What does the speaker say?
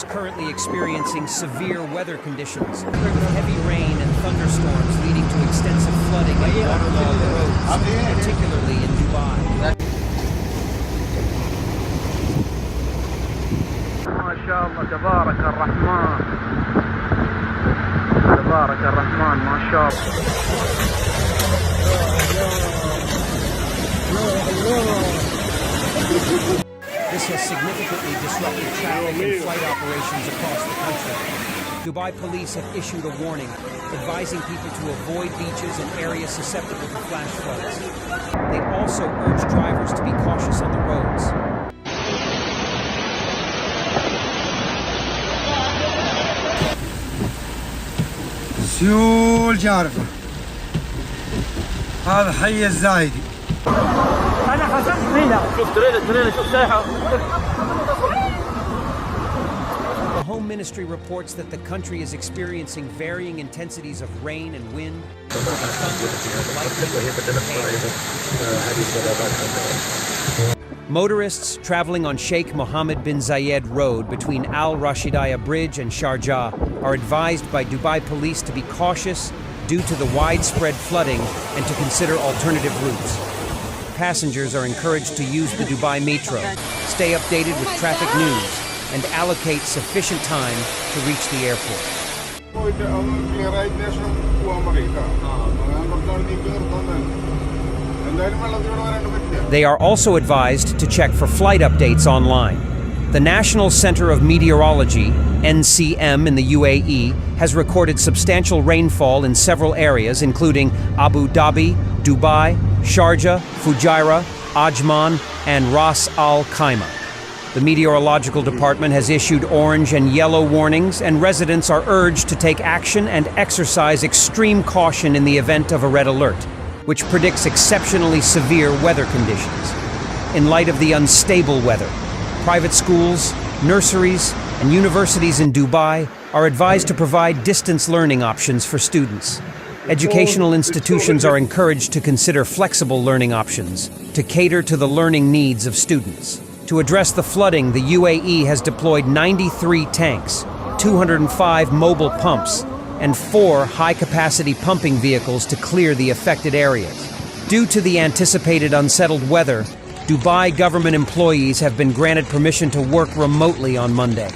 is currently experiencing severe weather conditions, with heavy rain and thunderstorms leading to extensive flooding and waterlogged roads, particularly in Dubai. ما شاء الله تبارك الرحمن تبارك الرحمن ما شاء الله. This has significantly disrupted traffic and flight operations across the country. Dubai police have issued a warning, advising people to avoid beaches and areas susceptible to flash floods. They also urge drivers to be cautious on the roads. سيول جارفة هذا حي الزايدي. أنا حسبت هنا شوف تريلا شوف ساحة. The Home Ministry reports that the country is experiencing varying intensities of rain and wind, Motorists traveling on Sheikh Mohammed bin Zayed Road between Al Rashidiyah Bridge and Sharjah are advised by Dubai police to be cautious due to the widespread flooding and to consider alternative routes. Passengers are encouraged to use the Dubai Metro, stay updated with traffic news, and allocate sufficient time to reach the airport. They are also advised to check for flight updates online. The National Center of Meteorology, NCM in the UAE, has recorded substantial rainfall in several areas including Abu Dhabi, Dubai, Sharjah, Fujairah, Ajman, and Ras Al Khaimah. The Meteorological Department has issued orange and yellow warnings, and residents are urged to take action and exercise extreme caution in the event of a red alert, which predicts exceptionally severe weather conditions. In light of the unstable weather, private schools, nurseries, and universities in Dubai are advised to provide distance learning options for students. Educational institutions are encouraged to consider flexible learning options to cater to the learning needs of students. To address the flooding, the UAE has deployed 93 tanks, 205 mobile pumps, and 4 high-capacity pumping vehicles to clear the affected areas. Due to the anticipated unsettled weather, Dubai government employees have been granted permission to work remotely on Monday.